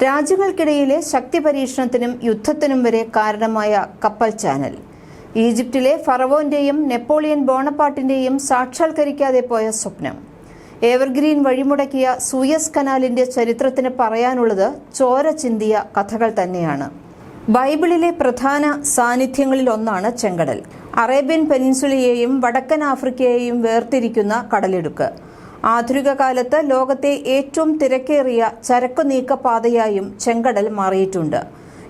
രാജ്യങ്ങൾക്കിടയിലെ ശക്തി പരീക്ഷണത്തിനും യുദ്ധത്തിനും വരെ കാരണമായ കപ്പൽ ചാനൽ. ഈജിപ്തിലെ ഫറവോന്റെയും നെപ്പോളിയൻ ബോണപ്പാർട്ടിന്റെയും സാക്ഷാത്കരിക്കാതെ പോയ സ്വപ്നം. എവർഗ്രീൻ വഴിമുടക്കിയ സൂയസ് കനാലിന്റെ ചരിത്രത്തിന് പറയാനുള്ളത് ചോര ചിന്തിയ കഥകൾ തന്നെയാണ്. ബൈബിളിലെ പ്രധാന സാന്നിധ്യങ്ങളിൽ ഒന്നാണ് ചെങ്കടൽ. അറേബ്യൻ പെനിൻസുലയെയും വടക്കൻ ആഫ്രിക്കയെയും വേർതിരിക്കുന്ന കടലിടുക്ക്. ആധുനിക കാലത്ത് ലോകത്തെ ഏറ്റവും തിരക്കേറിയ ചരക്കു നീക്കപാതയായും ചെങ്കടൽ മാറിയിട്ടുണ്ട്.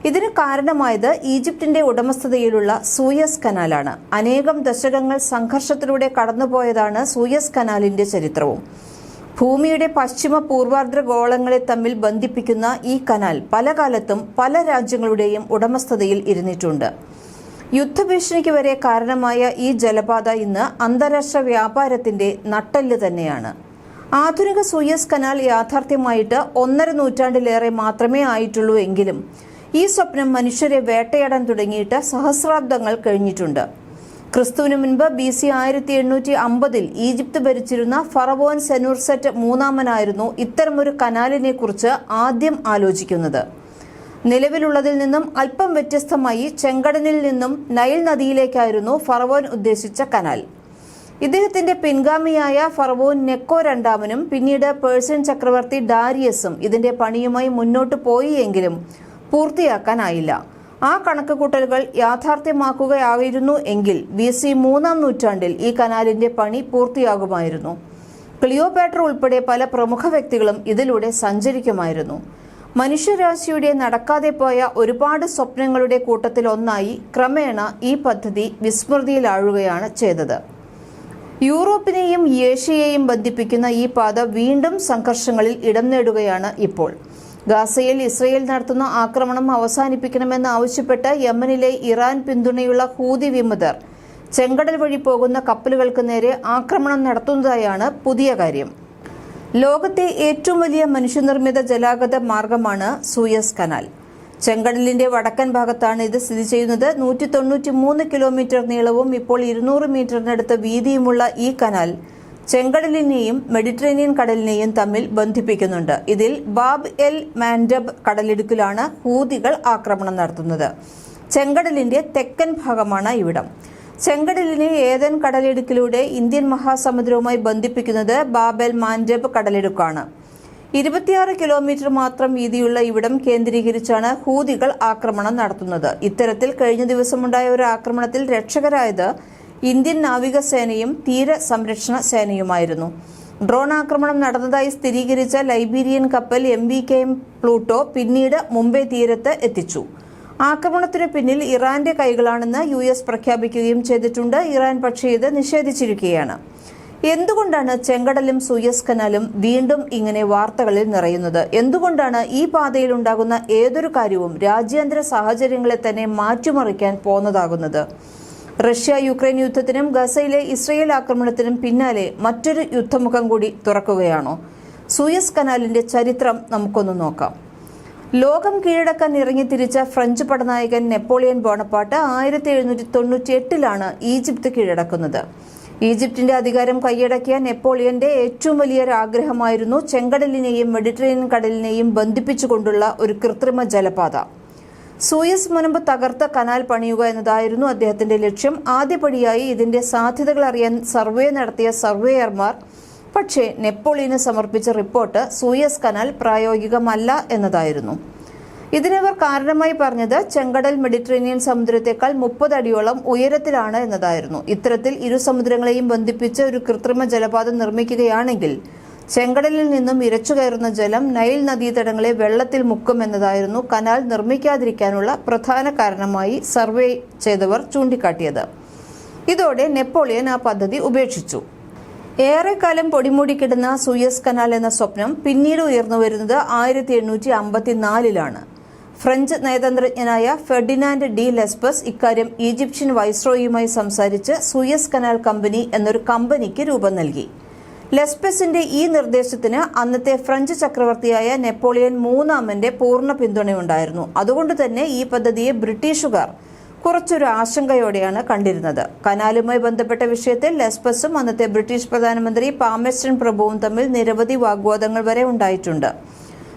ഇതിന് കാരണമായത് ഈജിപ്തിന്റെ ഉടമസ്ഥതയിലുള്ള സൂയസ് കനാലാണ്. അനേകം ദശകങ്ങൾ സംഘർഷത്തിലൂടെ കടന്നുപോയതാണ് സൂയസ് കനാലിന്റെ ചരിത്രവും. ഭൂമിയുടെ പശ്ചിമ പൂർവാർദ്ധ ഗോളങ്ങളെ തമ്മിൽ ബന്ധിപ്പിക്കുന്ന ഈ കനാൽ പല കാലത്തും പല രാജ്യങ്ങളുടെയും ഉടമസ്ഥതയിൽ ഇരുന്നിട്ടുണ്ട്. യുദ്ധഭീഷണിക്ക് വരെ കാരണമായ ഈ ജലപാത ഇന്ന് അന്താരാഷ്ട്ര വ്യാപാരത്തിന്റെ നട്ടെല്ല് തന്നെയാണ്. ആധുനിക സൂയസ് കനാൽ യാഥാർത്ഥ്യമായിട്ട് 1.5 നൂറ്റാണ്ടിലേറെ മാത്രമേ ആയിട്ടുള്ളൂ എങ്കിലും ഈ സ്വപ്നം മനുഷ്യരെ വേട്ടയാടാൻ തുടങ്ങിയിട്ട് സഹസ്രാബ്ദങ്ങൾ കഴിഞ്ഞിട്ടുണ്ട്. ക്രിസ്തുവിന് മുൻപ് BC 1850 ഈജിപ്ത് ഭരിച്ചിരുന്ന ഫറവോൻ സെനുർസെറ്റ് മൂന്നാമനായിരുന്നു ഇത്തരമൊരു കനാലിനെ കുറിച്ച് ആദ്യം ആലോചിക്കുന്നത്. നിലവിലുള്ളതിൽ നിന്നും അല്പം വ്യത്യസ്തമായി ചെങ്കടലിൽ നിന്നും നൈൽ നദിയിലേക്കായിരുന്നു ഫറവോൻ ഉദ്ദേശിച്ച കനാൽ. ഇദ്ദേഹത്തിന്റെ പിൻഗാമിയായ ഫറവോൻ നെക്കോ രണ്ടാമനും പിന്നീട് പേർഷ്യൻ ചക്രവർത്തി ഡാരിയസും ഇതിന്റെ പണിയുമായി മുന്നോട്ട് പോയി എങ്കിലും പൂർത്തിയാക്കാനായില്ല. ആ കണക്കുകൂട്ടലുകൾ യാഥാർത്ഥ്യമാക്കുകയായിരുന്നു എങ്കിൽ BC 3-ാം നൂറ്റാണ്ടിൽ ഈ കനാലിന്റെ പണി പൂർത്തിയാകുമായിരുന്നു. ക്ലിയോപാട്ര ഉൾപ്പെടെ പല പ്രമുഖ വ്യക്തികളും ഇതിലൂടെ സഞ്ചരിക്കുമായിരുന്നു. മനുഷ്യരാശിയുടെ നടക്കാതെ പോയ ഒരുപാട് സ്വപ്നങ്ങളുടെ കൂട്ടത്തിൽ ഒന്നായി ക്രമേണ ഈ പദ്ധതി വിസ്മൃതിയിലാഴുകയാണ് ചെയ്തത്. യൂറോപ്പിനെയും ഏഷ്യയെയും ബന്ധിപ്പിക്കുന്ന ഈ പാത വീണ്ടും സംഘർഷങ്ങളിൽ ഇടം നേടുകയാണ് ഇപ്പോൾ. ഗാസയിൽ ഇസ്രയേൽ നടത്തുന്ന ആക്രമണം അവസാനിപ്പിക്കണമെന്ന് ആവശ്യപ്പെട്ട് യമനിലെ ഇറാൻ പിന്തുണയുള്ള ഹൂതി വിമതർ ചെങ്കടൽ വഴി പോകുന്ന കപ്പലുകൾക്ക് നേരെ ആക്രമണം നടത്തുന്നതായാണ് പുതിയ കാര്യം. ലോകത്തെ ഏറ്റവും വലിയ മനുഷ്യനിർമ്മിത ജലാഗത മാർഗമാണ് സൂയസ് കനാൽ. ചെങ്കടലിന്റെ വടക്കൻ ഭാഗത്താണ് ഇത് സ്ഥിതി ചെയ്യുന്നത്. 193 കിലോമീറ്റർ നീളവും ഇപ്പോൾ 200 മീറ്ററിനടുത്ത് വീതിയുമുള്ള ഈ കനാൽ ചെങ്കടലിനെയും മെഡിറ്ററേനിയൻ കടലിനെയും തമ്മിൽ ബന്ധിപ്പിക്കുന്നുണ്ട്. ഇതിൽ ബാബ് എൽ മാൻഡബ് കടലിടുക്കിലാണ് ഹൂതികൾ ആക്രമണം നടത്തുന്നത്. ചെങ്കടലിന്റെ തെക്കൻ ഭാഗമാണ് ഇവിടം. ചെങ്കടലിനെ ഏദൻ കടലിടുക്കിലൂടെ ഇന്ത്യൻ മഹാസമുദ്രവുമായി ബന്ധിപ്പിക്കുന്നത് ബാബ് എൽ മാൻഡബ് കടലിടുക്കാണ്. 26 കിലോമീറ്റർ മാത്രം വീതിയുള്ള ഇവിടം കേന്ദ്രീകരിച്ചാണ് ഹൂതികൾ ആക്രമണം നടത്തുന്നത്. ഇത്തരത്തിൽ കഴിഞ്ഞ ദിവസമുണ്ടായ ഒരു ആക്രമണത്തിൽ രക്ഷകരായത് ഇന്ത്യൻ നാവികസേനയും തീര സംരക്ഷണ സേനയുമായിരുന്നു. ഡ്രോൺ ആക്രമണം നടന്നതായി സ്ഥിരീകരിച്ച ലൈബീരിയൻ കപ്പൽ MVKM പ്ലൂട്ടോ പിന്നീട് മുംബൈ തീരത്ത് എത്തിച്ചു. ആക്രമണത്തിനു പിന്നിൽ ഇറാന്റെ കൈകളാണെന്ന് US പ്രഖ്യാപിക്കുകയും ചെയ്തിട്ടുണ്ട്. ഇറാൻ പക്ഷേ ഇത് നിഷേധിച്ചിരിക്കുകയാണ്. എന്തുകൊണ്ടാണ് ചെങ്കടലും സൂയസ് കനാലും വീണ്ടും ഇങ്ങനെ വാർത്തകളിൽ നിറയുന്നത്? എന്തുകൊണ്ടാണ് ഈ പാതയിൽ ഉണ്ടാകുന്ന ഏതൊരു കാര്യവും രാജ്യാന്തര സാഹചര്യങ്ങളെ തന്നെ മാറ്റിമറിക്കാൻ പോന്നതാകുന്നത്? റഷ്യ യുക്രൈൻ യുദ്ധത്തിനും ഗസയിലെ ഇസ്രയേൽ ആക്രമണത്തിനും പിന്നാലെ മറ്റൊരു യുദ്ധമുഖം കൂടി തുറക്കുകയാണോ? സൂയസ് കനാലിന്റെ ചരിത്രം നമുക്കൊന്ന് നോക്കാം. ലോകം കീഴടക്കാൻ ഇറങ്ങിത്തിരിച്ച ഫ്രഞ്ച് പടനായകൻ നെപ്പോളിയൻ ബോണപ്പാർട്ട് 1798 ഈജിപ്ത് കീഴടക്കുന്നത്. ഈജിപ്തിന്റെ അധികാരം കൈയടക്കിയ നെപ്പോളിയന്റെ ഏറ്റവും വലിയൊരു ആഗ്രഹമായിരുന്നു ചെങ്കടലിനെയും മെഡിറ്ററേനിയൻ കടലിനെയും ബന്ധിപ്പിച്ചുകൊണ്ടുള്ള ഒരു കൃത്രിമ ജലപാത. സൂയസ് മുനമ്പ് തകർത്ത കനാൽ പണിയുക എന്നതായിരുന്നു അദ്ദേഹത്തിന്റെ ലക്ഷ്യം. ആദ്യപടിയായി ഇതിന്റെ സാധ്യതകൾ അറിയാൻ സർവേ നടത്തിയ സർവേയർമാർ പക്ഷേ നെപ്പോളിയന് സമർപ്പിച്ച റിപ്പോർട്ട് സൂയസ് കനാൽ പ്രായോഗികമല്ല എന്നതായിരുന്നു. ഇതിനവർ കാരണമായി പറഞ്ഞത് ചെങ്കടൽ മെഡിറ്ററേനിയൻ സമുദ്രത്തെക്കാൾ 30 അടിയോളം ഉയരത്തിലാണ് എന്നതായിരുന്നു. ഇത്തരത്തിൽ ഇരു സമുദ്രങ്ങളെയും ബന്ധിപ്പിച്ച് ഒരു കൃത്രിമ ജലപാത നിർമ്മിക്കുകയാണെങ്കിൽ ചെങ്കടലിൽ നിന്നും ഇരച്ചു കയറുന്ന ജലം നൈൽ നദീതടങ്ങളെ വെള്ളത്തിൽ മുക്കും എന്നതായിരുന്നു കനാൽ നിർമ്മിക്കാതിരിക്കാനുള്ള പ്രധാന കാരണമായി സർവേ ചെയ്തവർ ചൂണ്ടിക്കാട്ടിയത്. ഇതോടെ നെപ്പോളിയൻ ആ പദ്ധതി ഉപേക്ഷിച്ചു. ഏറെക്കാലം പൊടിമൂടിക്കിടുന്ന സൂയസ് കനാൽ എന്ന സ്വപ്നം പിന്നീട് ഉയർന്നുവരുന്നത് 1854 ഫ്രഞ്ച് നയതന്ത്രജ്ഞനായ ഫെർഡിനാൻഡ് ഡി ലെസ്പസ് ഇക്കാര്യം ഈജിപ്ഷ്യൻ വൈസ്രോയിയുമായി സംസാരിച്ച് സൂയസ് കനാൽ കമ്പനി എന്നൊരു കമ്പനിക്ക് രൂപം നൽകി. ലെസ്പസിന്റെ ഈ നിർദ്ദേശത്തിന് അന്നത്തെ ഫ്രഞ്ച് ചക്രവർത്തിയായ നെപ്പോളിയൻ മൂന്നാമന്റെ പൂർണ്ണ പിന്തുണയുണ്ടായിരുന്നു. അതുകൊണ്ട് തന്നെ ഈ പദ്ധതിയെ ബ്രിട്ടീഷുകാർ കുറച്ചൊരു ആശങ്കയോടെയാണ് കണ്ടിരുന്നത്. കനാലുമായി ബന്ധപ്പെട്ട വിഷയത്തിൽ ലെസ്പസും അന്നത്തെ ബ്രിട്ടീഷ് പ്രധാനമന്ത്രി പാമേഴ്സ്റ്റൺ പ്രഭുവും തമ്മിൽ നിരവധി വാഗ്വാദങ്ങൾ വരെ ഉണ്ടായിട്ടുണ്ട്.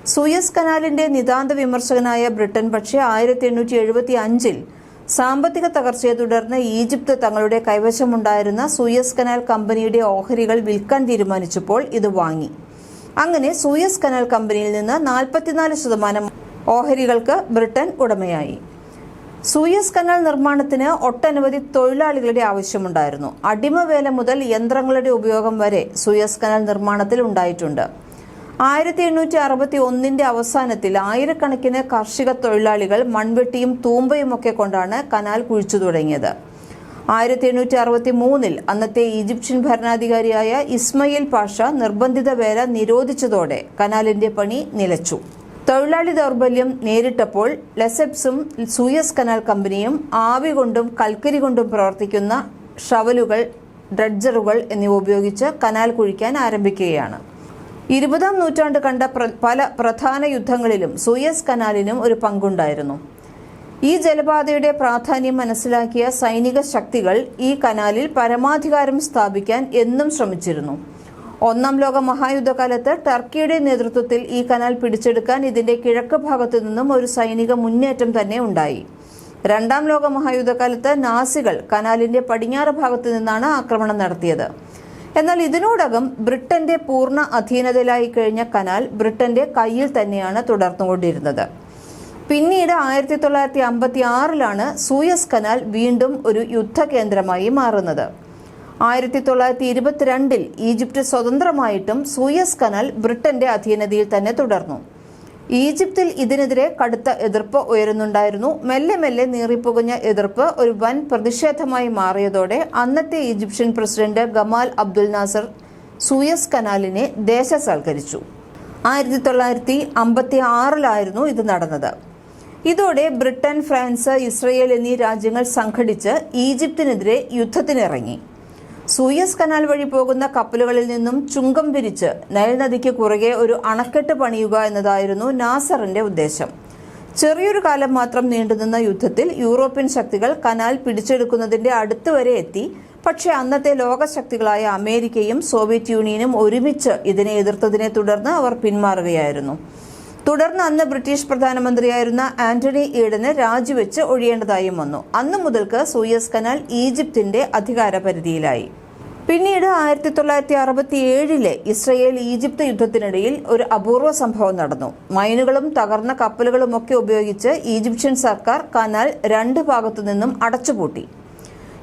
സൂയസ് കനാലിന്റെ നിതാന്ത വിമർശകനായ ബ്രിട്ടൻ പക്ഷേ 1875 സാമ്പത്തിക തകർച്ചയെ തുടർന്ന് ഈജിപ്ത് തങ്ങളുടെ കൈവശമുണ്ടായിരുന്ന സൂയസ് കനാൽ കമ്പനിയുടെ ഓഹരികൾ വിൽക്കാൻ തീരുമാനിച്ചപ്പോൾ ഇത് വാങ്ങി. അങ്ങനെ സൂയസ് കനാൽ കമ്പനിയിൽ നിന്ന് 44% ഓഹരികൾക്ക് ബ്രിട്ടൻ ഉടമയായി. സൂയസ് കനാൽ നിർമ്മാണത്തിന് ഒട്ടനവധി തൊഴിലാളികളുടെ ആവശ്യമുണ്ടായിരുന്നു. അടിമവേല മുതൽ യന്ത്രങ്ങളുടെ ഉപയോഗം വരെ സൂയസ് കനാൽ നിർമ്മാണത്തിൽ ഉണ്ടായിട്ടുണ്ട്. 1861 അവസാനത്തിൽ ആയിരക്കണക്കിന് കാർഷിക തൊഴിലാളികൾ മൺവെട്ടിയും തൂമ്പയുമൊക്കെ കൊണ്ടാണ് കനാൽ കുഴിച്ചു തുടങ്ങിയത്. 1863 അന്നത്തെ ഈജിപ്ഷ്യൻ ഭരണാധികാരിയായ ഇസ്മയിൽ പാഷ നിർബന്ധിത വേല നിരോധിച്ചതോടെ കനാലിന്റെ പണി നിലച്ചു. തൊഴിലാളി ദൗർബല്യം നേരിട്ടപ്പോൾ ലെസെപ്സും സൂയസ് കനാൽ കമ്പനിയും ആവി കൊണ്ടും കൽക്കരി കൊണ്ടും പ്രവർത്തിക്കുന്ന ഷവലുകൾ, ഡ്രഡ്ജറുകൾ എന്നിവ ഉപയോഗിച്ച് കനാൽ കുഴിക്കാൻ ആരംഭിക്കുകയാണ്. 20-ാം നൂറ്റാണ്ട് കണ്ട പല പ്രധാന യുദ്ധങ്ങളിലും സൂയസ് കനാലിനും ഒരു പങ്കുണ്ടായിരുന്നു. ഈ ജലപാതയുടെ പ്രാധാന്യം മനസ്സിലാക്കിയ സൈനിക ശക്തികൾ ഈ കനാലിൽ പരമാധികാരം സ്ഥാപിക്കാൻ എന്നും ശ്രമിച്ചിരുന്നു. 1-ാം ലോക മഹായുദ്ധകാലത്ത് ടർക്കിയുടെ നേതൃത്വത്തിൽ ഈ കനാൽ പിടിച്ചെടുക്കാൻ ഇതിന്റെ കിഴക്ക് ഭാഗത്തു നിന്നും ഒരു സൈനിക മുന്നേറ്റം തന്നെ ഉണ്ടായി. 2-ാം ലോക മഹായുദ്ധകാലത്ത് നാസികൾ കനാലിന്റെ പടിഞ്ഞാറ് ഭാഗത്തു നിന്നാണ് ആക്രമണം നടത്തിയത്. എന്നാൽ ഇതിനോടകം ബ്രിട്ടന്റെ പൂർണ്ണ അധീനതയിലായി കഴിഞ്ഞ കനാൽ ബ്രിട്ടന്റെ കയ്യിൽ തന്നെയാണ് തുടർന്നുകൊണ്ടിരുന്നത്. പിന്നീട് 1956 സൂയസ് കനാൽ വീണ്ടും ഒരു യുദ്ധകേന്ദ്രമായി മാറുന്നത്. 1922 ഈജിപ്ത് സ്വതന്ത്രമായിട്ടും സൂയസ് കനാൽ ബ്രിട്ടന്റെ അധീനതയിൽ തന്നെ തുടർന്നു. ഈജിപ്തിൽ ഇതിനെതിരെ കടുത്ത എതിർപ്പ് ഉയരുന്നുണ്ടായിരുന്നു. മെല്ലെ മെല്ലെ നീറിപ്പുകഞ്ഞ എതിർപ്പ് ഒരു വൻ പ്രതിഷേധമായി മാറിയതോടെ അന്നത്തെ Egyptian president Gamal Abdul Nasser Suez കനാലിനെ ദേശസാൽക്കരിച്ചു. 1956 ഇത് നടന്നത്. ഇതോടെ ബ്രിട്ടൻ, ഫ്രാൻസ്, ഇസ്രയേൽ എന്നീ രാജ്യങ്ങൾ സംഘടിച്ച് ഈജിപ്തിനെതിരെ യുദ്ധത്തിനിറങ്ങി. സൂയസ് കനാൽ വഴി പോകുന്ന കപ്പലുകളിൽ നിന്നും ചുങ്കം പിരിച്ച് നൈൽ നദിക്ക് കുറുകെ ഒരു അണക്കെട്ട് പണിയുക എന്നതായിരുന്നു നാസറിന്റെ ഉദ്ദേശം. ചെറിയൊരു കാലം മാത്രം നീണ്ടുനിന്ന യുദ്ധത്തിൽ യൂറോപ്യൻ ശക്തികൾ കനാൽ പിടിച്ചെടുക്കുന്നതിന്റെ അടുത്തുവരെ എത്തി. പക്ഷേ അന്നത്തെ ലോകശക്തികളായ അമേരിക്കയും സോവിയറ്റ് യൂണിയനും ഒരുമിച്ച് ഇതിനെ എതിർത്തതിനെ തുടർന്ന് അവർ പിന്മാറുകയായിരുന്നു. തുടർന്ന് അന്ന് ബ്രിട്ടീഷ് പ്രധാനമന്ത്രിയായിരുന്ന ആന്റണി ഈഡന് രാജിവെച്ച് ഒഴിയേണ്ടതായും വന്നു. അന്നു മുതൽക്ക് സൂയസ് കനാൽ ഈജിപ്തിന്റെ അധികാരപരിധിയിലായി. പിന്നീട് 1967 ഇസ്രയേൽ ഈജിപ്ത് യുദ്ധത്തിനിടയിൽ ഒരു അപൂർവ സംഭവം നടന്നു. മൈനുകളും തകർന്ന കപ്പലുകളുമൊക്കെ ഉപയോഗിച്ച് ഈജിപ്ഷ്യൻ സർക്കാർ കനാൽ 2 ഭാഗത്തു നിന്നും അടച്ചുപൂട്ടി.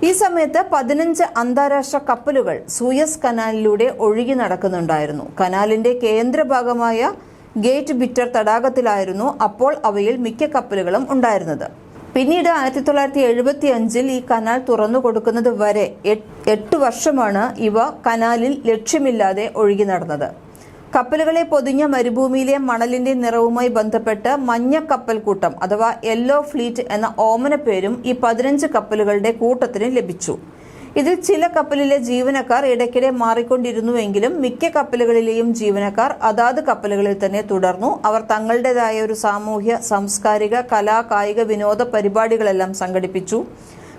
ഈ സമയത്ത് 15 അന്താരാഷ്ട്ര കപ്പലുകൾ സൂയസ് കനാലിലൂടെ ഒഴുകി നടക്കുന്നുണ്ടായിരുന്നു. കനാലിന്റെ കേന്ദ്രഭാഗമായ ഗേറ്റ് ബിറ്റർ തടാകത്തിലായിരുന്നു അപ്പോൾ അവയിൽ മിക്ക കപ്പലുകളും ഉണ്ടായിരുന്നത്. പിന്നീട് 1975 ഈ കനാൽ തുറന്നു കൊടുക്കുന്നത് വരെ 8 വർഷമാണ് ഇവ കനാലിൽ ലക്ഷ്യമില്ലാതെ ഒഴുകി നടന്നത്. കപ്പലുകളെ പൊതിഞ്ഞ മരുഭൂമിയിലെ മണലിന്റെ നിറവുമായി ബന്ധപ്പെട്ട് മഞ്ഞ കപ്പൽക്കൂട്ടം അഥവാ യെല്ലോ ഫ്ലീറ്റ് എന്ന ഓമന പേരും ഈ 15 കപ്പലുകളുടെ കൂട്ടത്തിന് ലഭിച്ചു. ഇതിൽ ചില കപ്പലിലെ ജീവനക്കാർ ഇടയ്ക്കിടെ മാറിക്കൊണ്ടിരുന്നുവെങ്കിലും മിക്ക കപ്പലുകളിലെയും ജീവനക്കാർ അതാത് കപ്പലുകളിൽ തന്നെ തുടർന്നു. അവർ തങ്ങളുടേതായ ഒരു സാമൂഹ്യ, സാംസ്കാരിക, കലാ, കായിക, വിനോദ പരിപാടികളെല്ലാം സംഘടിപ്പിച്ചു.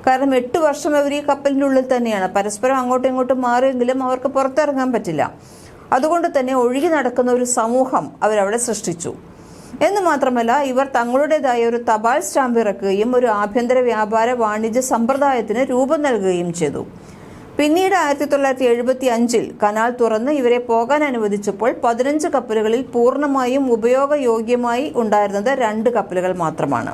കാരണം 8 വർഷം അവർ ഈ കപ്പലിൻ്റെ ഉള്ളിൽ തന്നെയാണ്. പരസ്പരം അങ്ങോട്ടും ഇങ്ങോട്ടും മാറിയെങ്കിലും അവർക്ക് പുറത്തിറങ്ങാൻ പറ്റില്ല. അതുകൊണ്ട് തന്നെ ഒഴുകി നടക്കുന്ന ഒരു സമൂഹം അവരവിടെ സൃഷ്ടിച്ചു. എന്ന് മാത്രമല്ല, ഇവർ തങ്ങളുടേതായ ഒരു തപാൽ സ്റ്റാമ്പ് ഇറക്കുകയും ഒരു ആഭ്യന്തര വ്യാപാര വാണിജ്യ സമ്പ്രദായത്തിന് രൂപം നൽകുകയും ചെയ്തു. പിന്നീട് 1975 കനാൽ തുറന്ന് ഇവരെ പോകാൻ അനുവദിച്ചപ്പോൾ 15 കപ്പലുകളിൽ പൂർണ്ണമായും ഉപയോഗയോഗ്യമായി ഉണ്ടായിരുന്നത് 2 കപ്പലുകൾ മാത്രമാണ്.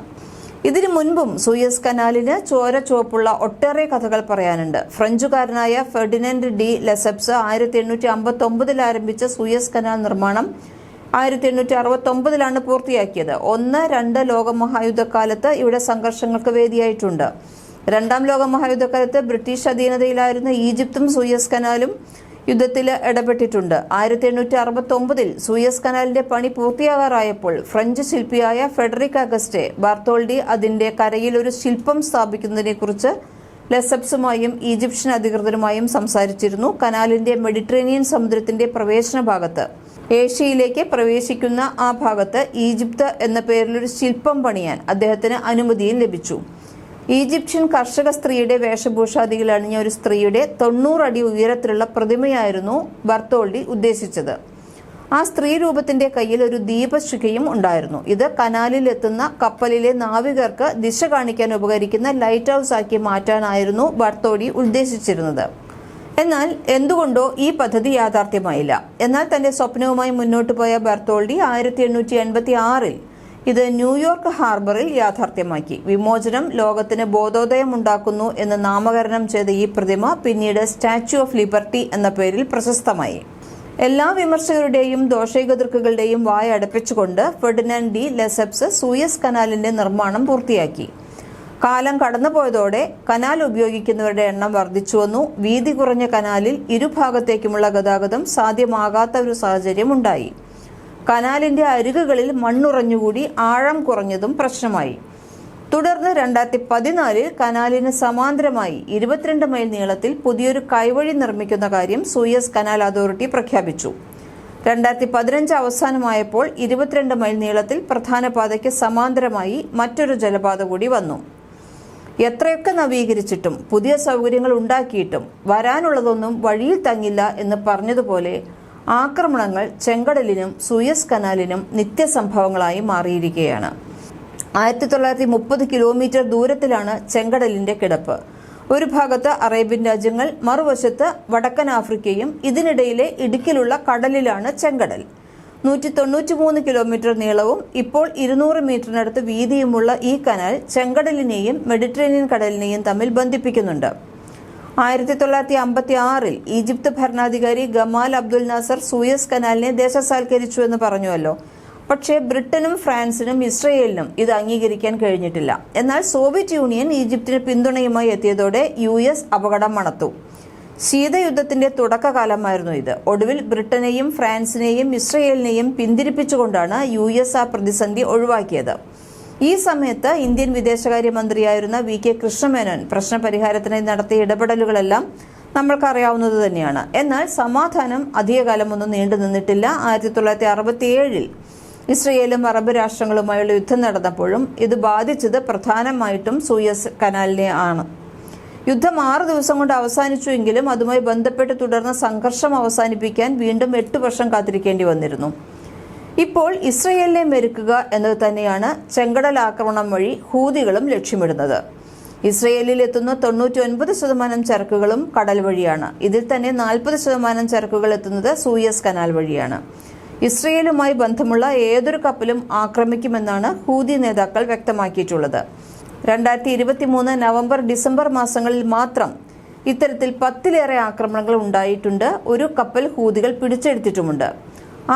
ഇതിനു മുൻപും സൂയസ് കനാലിന് ചോര ചുവപ്പുള്ള ഒട്ടേറെ കഥകൾ പറയാനുണ്ട്. ഫ്രഞ്ചുകാരനായ ഫെർഡിനൻഡ് ഡി ലെസെപ്സ് 1859 ആരംഭിച്ച സൂയസ് കനാൽ നിർമ്മാണം 1869 പൂർത്തിയാക്കിയത്. 1-2 ലോകമഹായുദ്ധക്കാലത്ത് ഇവിടെ സംഘർഷങ്ങൾക്ക് വേദിയായിട്ടുണ്ട്. 2-ാം ലോകമഹായുദ്ധക്കാലത്ത് ബ്രിട്ടീഷ് അധീനതയിലായിരുന്ന ഈജിപ്തും സൂയസ് കനാലും യുദ്ധത്തിൽ ഇടപെട്ടിട്ടുണ്ട്. 1869 സൂയസ് കനാലിന്റെ പണി പൂർത്തിയാകാറായപ്പോൾ ഫ്രഞ്ച് ശില്പിയായ ഫെഡറിക് അഗസ്റ്റെ ബാർത്തോൾഡി അതിന്റെ കരയിൽ ഒരു ശില്പം സ്ഥാപിക്കുന്നതിനെക്കുറിച്ച് ലെസെപ്സുമായും ഈജിപ്ഷ്യൻ അധികൃതരുമായും സംസാരിച്ചിരുന്നു. കനാലിന്റെ മെഡിറ്ററേനിയൻ സമുദ്രത്തിന്റെ പ്രവേശന ഭാഗത്ത്, ഏഷ്യയിലേക്ക് പ്രവേശിക്കുന്ന ആ ഭാഗത്ത് ഈജിപ്ത് എന്ന പേരിലൊരു ശില്പം പണിയാൻ അദ്ദേഹത്തിന് അനുമതിയും ലഭിച്ചു. ഈജിപ്ഷ്യൻ കർഷക സ്ത്രീയുടെ വേഷഭൂഷാദികൾ അണിഞ്ഞ ഒരു സ്ത്രീയുടെ 90 അടി ഉയരത്തിലുള്ള പ്രതിമയായിരുന്നു ബർത്തോൾഡി ഉദ്ദേശിച്ചത്. ആ സ്ത്രീ രൂപത്തിന്റെ കയ്യിൽ ഒരു ദീപശിഖയും ഉണ്ടായിരുന്നു. ഇത് കനാലിൽ എത്തുന്ന കപ്പലിലെ നാവികർക്ക് ദിശ കാണിക്കാൻ ഉപകരിക്കുന്ന ലൈറ്റ് ഹൗസ് ആക്കി മാറ്റാനായിരുന്നു ബർത്തോഡി ഉദ്ദേശിച്ചിരുന്നത്. എന്നാൽ എന്തുകൊണ്ടോ ഈ പദ്ധതി യാഥാർത്ഥ്യമായില്ല. എന്നാൽ തന്റെ സ്വപ്നവുമായി മുന്നോട്ട് പോയ ബർത്തോൾഡി 1886 ഇത് ന്യൂയോർക്ക് ഹാർബറിൽ യാഥാർത്ഥ്യമാക്കി. വിമോചനം ലോകത്തിന് ബോധോദയമുണ്ടാക്കുന്നു എന്ന് നാമകരണം ചെയ്ത ഈ പ്രതിമ പിന്നീട് സ്റ്റാച്യു ഓഫ് ലിബർട്ടി എന്ന പേരിൽ പ്രശസ്തമായി. എല്ലാ വിമർശകരുടെയും ദോഷൈകതൃക്കുകളുടെയും വായ അടപ്പിച്ചുകൊണ്ട് ഫെർഡിനാൻഡ് ഡി ലെസെപ്സ് സൂയസ് കനാലിന്റെ നിർമ്മാണം പൂർത്തിയാക്കി. കാലം കടന്നുപോയതോടെ കനാൽ ഉപയോഗിക്കുന്നവരുടെ എണ്ണം വർദ്ധിച്ചുവന്നു. വീതി കുറഞ്ഞ കനാലിൽ ഇരുഭാഗത്തേക്കുമുള്ള ഗതാഗതം സാധ്യമാകാത്ത ഒരു സാഹചര്യം ഉണ്ടായി. കനാലിന്റെ അരികുകളിൽ മണ്ണുറഞ്ഞുകൂടി ആഴം കുറഞ്ഞതും പ്രശ്നമായി. തുടർന്ന് 2014 കനാലിന് സമാന്തരമായി 22 മൈൽ നീളത്തിൽ പുതിയൊരു കൈവഴി നിർമ്മിക്കുന്ന കാര്യം സൂയസ് കനാൽ അതോറിറ്റി പ്രഖ്യാപിച്ചു. 2015 അവസാനമായപ്പോൾ 22 മൈൽ നീളത്തിൽ പ്രധാന പാതയ്ക്ക് സമാന്തരമായി മറ്റൊരു ജലപാത കൂടി വന്നു. എത്രയൊക്കെ നവീകരിച്ചിട്ടും പുതിയ സൗകര്യങ്ങൾ ഉണ്ടാക്കിയിട്ടും വരാനുള്ളതൊന്നും വഴിയിൽ തങ്ങില്ല എന്ന് പറഞ്ഞതുപോലെ ആക്രമണങ്ങൾ ചെങ്കടലിനും സൂയസ് കനാലിനും നിത്യസംഭവങ്ങളായി മാറിയിരിക്കുകയാണ്. 1930 കിലോമീറ്റർ ദൂരത്തിലാണ് ചെങ്കടലിന്റെ കിടപ്പ്. ഒരു ഭാഗത്ത് അറേബ്യൻ രാജ്യങ്ങൾ, മറുവശത്ത് വടക്കൻ ആഫ്രിക്കയും, ഇതിനിടയിലെ ഇടുക്കിലുള്ള കടലിലാണ് ചെങ്കടൽ. 193 കിലോമീറ്റർ നീളവും ഇപ്പോൾ 200 മീറ്ററിനടുത്ത് വീതിയുമുള്ള ഈ കനാൽ ചെങ്കടലിനെയും മെഡിറ്ററേനിയൻ കടലിനെയും തമ്മിൽ ബന്ധിപ്പിക്കുന്നുണ്ട്. 1956 ഈജിപ്ത് ഭരണാധികാരി ഗമാൽ അബ്ദുൽ നാസർ സൂയസ് കനാലിനെ ദേശസാൽക്കരിച്ചു എന്ന് പറഞ്ഞുവല്ലോ. പക്ഷേ ബ്രിട്ടനും ഫ്രാൻസിനും ഇസ്രയേലിനും ഇത് അംഗീകരിക്കാൻ കഴിഞ്ഞിട്ടില്ല. എന്നാൽ സോവിയറ്റ് യൂണിയൻ ഈജിപ്തിന് പിന്തുണയുമായി എത്തിയതോടെ US അപകടം മണത്തു. ശീതയുദ്ധത്തിന്റെ തുടക്കകാലമായിരുന്നു ഇത്. ഒടുവിൽ ബ്രിട്ടനെയും ഫ്രാൻസിനെയും ഇസ്രയേലിനെയും പിന്തിരിപ്പിച്ചുകൊണ്ടാണ് US ആ പ്രതിസന്ധി ഒഴിവാക്കിയത്. ഈ സമയത്ത് ഇന്ത്യൻ വിദേശകാര്യമന്ത്രിയായിരുന്ന VK കൃഷ്ണമേനോൻ പ്രശ്നപരിഹാരത്തിനായി നടത്തിയ ഇടപെടലുകളെല്ലാം നമ്മൾക്കറിയാവുന്നത് തന്നെയാണ്. എന്നാൽ സമാധാനം അധികകാലമൊന്നും നീണ്ടു നിന്നിട്ടില്ല. 1967 ഇസ്രയേലും അറബ് രാഷ്ട്രങ്ങളുമായുള്ള യുദ്ധം നടന്നപ്പോഴും ഇത് ബാധിച്ചത് പ്രധാനമായിട്ടും സൂയസ് കനാലിനെ ആണ്. യുദ്ധം 6 ദിവസം കൊണ്ട് അവസാനിച്ചുവെങ്കിലും അതുമായി ബന്ധപ്പെട്ട് തുടർന്ന സംഘർഷം അവസാനിപ്പിക്കാൻ വീണ്ടും 8 വർഷം കാത്തിരിക്കേണ്ടി വന്നിരുന്നു. ഇപ്പോൾ ഇസ്രയേലിനെ മെരുക്കുക എന്നത് തന്നെയാണ് ചെങ്കടൽ ആക്രമണം വഴി ഹൂതികളും ലക്ഷ്യമിടുന്നത്. ഇസ്രയേലിൽ എത്തുന്ന 99% ചരക്കുകളും കടൽ വഴിയാണ്. ഇതിൽ തന്നെ 40% ചരക്കുകൾ എത്തുന്നത് സൂയസ് കനാൽ വഴിയാണ്. ഇസ്രയേലുമായി ബന്ധമുള്ള ഏതൊരു കപ്പലും ആക്രമിക്കുമെന്നാണ് ഹൂതി നേതാക്കൾ വ്യക്തമാക്കിയിട്ടുള്ളത്. 2023 നവംബർ ഡിസംബർ മാസങ്ങളിൽ മാത്രം ഇത്തരത്തിൽ 10ലേറെ ആക്രമണങ്ങൾ ഉണ്ടായിട്ടുണ്ട്. ഒരു കപ്പൽ ഹൂതികൾ പിടിച്ചെടുത്തിട്ടുമുണ്ട്.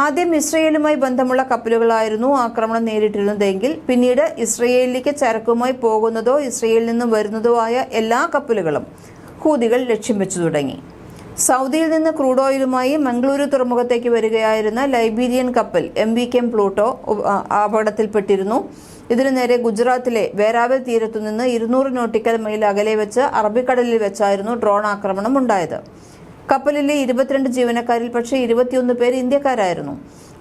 ആദ്യം ഇസ്രയേലുമായി ബന്ധമുള്ള കപ്പലുകളായിരുന്നു ആക്രമണം നേരിട്ടിരുന്നതെങ്കിൽ പിന്നീട് ഇസ്രയേലിലേക്ക് ചരക്കുമായി പോകുന്നതോ ഇസ്രയേലിൽ നിന്നും വരുന്നതോ ആയ എല്ലാ കപ്പലുകളും ഹൂതികൾ ലക്ഷ്യം വെച്ചു തുടങ്ങി. സൗദിയിൽ നിന്ന് ക്രൂഡ് ഓയിലുമായി മംഗളൂരു തുറമുഖത്തേക്ക് വരികയായിരുന്ന ലൈബീരിയൻ കപ്പൽ MV Kem പ്ലൂട്ടോ അപകടത്തിൽപ്പെട്ടിരുന്നു. ഇതിനു നേരെ ഗുജറാത്തിലെ വേരാവൽ തീരത്തുനിന്ന് 200 നോട്ടിക്കൽ മൈൽ അകലെ വെച്ച് അറബിക്കടലിൽ വെച്ചായിരുന്നു ഡ്രോൺ ആക്രമണം ഉണ്ടായത്. കപ്പലിലെ 22 ജീവനക്കാരിൽ പക്ഷേ 21 പേർ ഇന്ത്യക്കാരായിരുന്നു.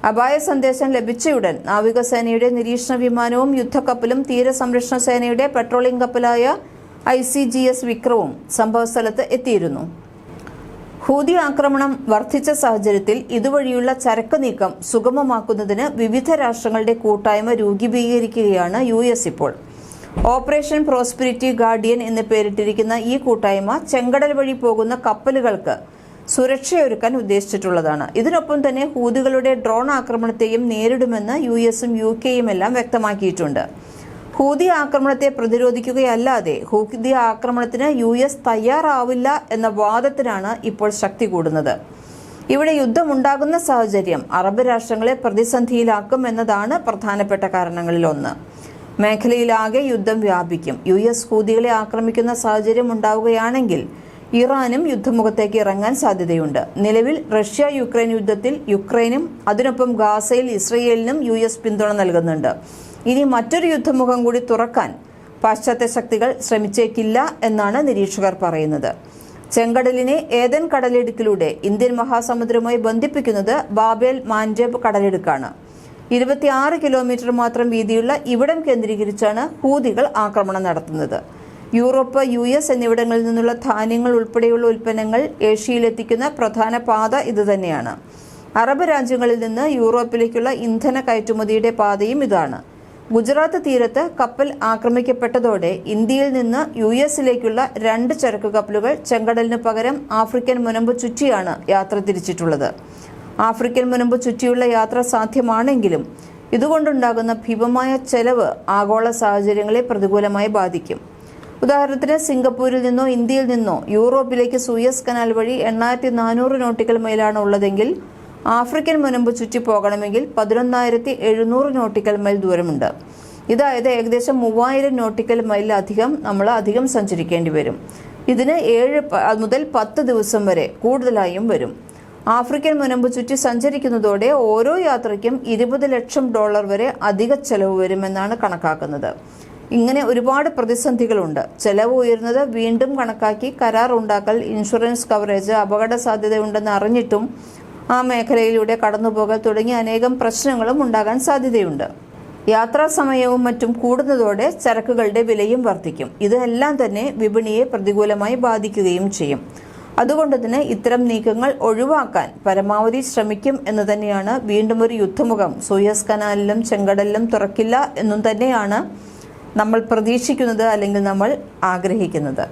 അപായ സന്ദേശം ലഭിച്ചയുടൻ നാവികസേനയുടെ നിരീക്ഷണ വിമാനവും യുദ്ധക്കപ്പലും തീരസംരക്ഷണ സേനയുടെ പെട്രോളിംഗ് കപ്പലായ ICGS വിക്രവും സംഭവസ്ഥലത്ത് എത്തിയിരുന്നു. ഹൂതി ആക്രമണം വർദ്ധിച്ച സാഹചര്യത്തിൽ ഇതുവഴിയുള്ള ചരക്ക് നീക്കം സുഗമമാക്കുന്നതിന് വിവിധ രാഷ്ട്രങ്ങളുടെ കൂട്ടായ്മ രൂപീകരിക്കുകയാണ് US ഇപ്പോൾ. ഓപ്പറേഷൻ പ്രോസ്പെരിറ്റി ഗാർഡിയൻ എന്ന് പേരിട്ടിരിക്കുന്ന ഈ കൂട്ടായ്മ ചെങ്കടൽ വഴി പോകുന്ന കപ്പലുകൾക്ക് സുരക്ഷയൊരുക്കാൻ ഉദ്ദേശിച്ചിട്ടുള്ളതാണ്. ഇതിനൊപ്പം തന്നെ ഹൂതികളുടെ ഡ്രോൺ ആക്രമണത്തെയും നേരിടുമെന്ന് USഉം UKയും എല്ലാം വ്യക്തമാക്കിയിട്ടുണ്ട്. ഹൂതി ആക്രമണത്തെ പ്രതിരോധിക്കുകയല്ലാതെ ഹൂതി ആക്രമണത്തിന് US തയ്യാറാവില്ല എന്ന വാദത്തിനാണ് ഇപ്പോൾ ശക്തി കൂടുന്നത്. ഇവിടെ യുദ്ധമുണ്ടാകുന്ന സാഹചര്യം അറബ് രാഷ്ട്രങ്ങളെ പ്രതിസന്ധിയിലാക്കും എന്നതാണ് പ്രധാനപ്പെട്ട കാരണങ്ങളിൽ ഒന്ന്. മേഖലയിലാകെ യുദ്ധം വ്യാപിക്കും. US ഹൂതികളെ ആക്രമിക്കുന്ന സാഹചര്യം ഉണ്ടാവുകയാണെങ്കിൽ ഇറാനും യുദ്ധമുഖത്തേക്ക് ഇറങ്ങാൻ സാധ്യതയുണ്ട്. നിലവിൽ റഷ്യ യുക്രൈൻ യുദ്ധത്തിൽ യുക്രൈനും അതിനൊപ്പം ഗാസയിൽ ഇസ്രയേലിനും US പിന്തുണ നൽകുന്നുണ്ട്. ഇനി മറ്റൊരു യുദ്ധമുഖം കൂടി തുറക്കാൻ പാശ്ചാത്യ ശക്തികൾ ശ്രമിച്ചേക്കില്ല എന്നാണ് നിരീക്ഷകർ പറയുന്നത്. ചെങ്കടലിനെ ഏദൻ കടലിടുക്കിലൂടെ ഇന്ത്യൻ മഹാസമുദ്രവുമായി ബന്ധിപ്പിക്കുന്നത് ബാബേൽ മാൻഡേബ് കടലിടുക്കാണ്. 26 കിലോമീറ്റർ മാത്രം വീതിയുള്ള ഇവിടം കേന്ദ്രീകരിച്ചാണ് ഹൂതികൾ ആക്രമണം നടത്തുന്നത്. യൂറോപ്പ്, US എന്നിവിടങ്ങളിൽ നിന്നുള്ള ധാന്യങ്ങൾ ഉൾപ്പെടെയുള്ള ഉൽപ്പന്നങ്ങൾ ഏഷ്യയിലെത്തിക്കുന്ന പ്രധാന പാത ഇതുതന്നെയാണ്. അറബ് രാജ്യങ്ങളിൽ നിന്ന് യൂറോപ്പിലേക്കുള്ള ഇന്ധന കയറ്റുമതിയുടെ പാതയും ഇതാണ്. ഗുജറാത്ത് തീരത്ത് കപ്പൽ ആക്രമിക്കപ്പെട്ടതോടെ ഇന്ത്യയിൽ നിന്ന് US-ലേക്കുള്ള 2 ചരക്ക് കപ്പലുകൾ ചെങ്കടലിന് പകരം ആഫ്രിക്കൻ മുനമ്പ് ചുറ്റിയാണ് യാത്ര തിരിച്ചിട്ടുള്ളത്. ആഫ്രിക്കൻ മുനമ്പ് ചുറ്റിയുള്ള യാത്ര സാധ്യമാണെങ്കിലും ഇതുകൊണ്ടുണ്ടാകുന്ന ഭീമമായ ചെലവ് ആഗോള സാഹചര്യങ്ങളെ പ്രതികൂലമായി ബാധിക്കും. ഉദാഹരണത്തിന് സിംഗപ്പൂരിൽ നിന്നോ ഇന്ത്യയിൽ നിന്നോ യൂറോപ്പിലേക്ക് സൂയസ് കനാൽ വഴി 8400 നോട്ടിക്കൽ മൈലാണ് ഉള്ളതെങ്കിൽ ആഫ്രിക്കൻ മുനമ്പ് ചുറ്റി പോകണമെങ്കിൽ 11,700 നോട്ടിക്കൽ മൈൽ ദൂരമുണ്ട്. ഇതായത് ഏകദേശം 3000 നോട്ടിക്കൽ മൈലിലധികം നമ്മൾ സഞ്ചരിക്കേണ്ടി വരും. ഇതിന് 7 മുതൽ 10 ദിവസം വരെ കൂടുതലായും വരും. ആഫ്രിക്കൻ മുനമ്പ് ചുറ്റി സഞ്ചരിക്കുന്നതോടെ ഓരോ യാത്രയ്ക്കും $20 ലക്ഷം വരെ അധിക ചെലവ് വരുമെന്നാണ് കണക്കാക്കുന്നത്. ഇങ്ങനെ ഒരുപാട് പ്രതിസന്ധികളുണ്ട്. ചെലവ് ഉയർന്നത് വീണ്ടും കണക്കാക്കി കരാർ ഉണ്ടാക്കൽ, ഇൻഷുറൻസ് കവറേജ്, അപകട സാധ്യതയുണ്ടെന്ന് അറിഞ്ഞിട്ടും ആ മേഖലയിലൂടെ കടന്നുപോകൽ തുടങ്ങിയ അനേകം പ്രശ്നങ്ങളും ഉണ്ടാകാൻ സാധ്യതയുണ്ട്. യാത്രാ സമയവും മറ്റും കൂടുന്നതോടെ ചരക്കുകളുടെ വിലയും വർദ്ധിക്കും. ഇതെല്ലാം തന്നെ വിപണിയെ പ്രതികൂലമായി ബാധിക്കുകയും ചെയ്യും. അതുകൊണ്ട് തന്നെ ഇത്തരം നീക്കങ്ങൾ ഒഴിവാക്കാൻ പരമാവധി ശ്രമിക്കും എന്ന് തന്നെയാണ് വീണ്ടും ഒരു യുദ്ധമുഖം സൂയസ് കനാലിലും ചെങ്കടലിലും തുറക്കില്ല എന്നും തന്നെയാണ് നമ്മൾ പ്രതീക്ഷിക്കുന്നത്, അല്ലെങ്കിൽ നമ്മൾ ആഗ്രഹിക്കുന്നത്.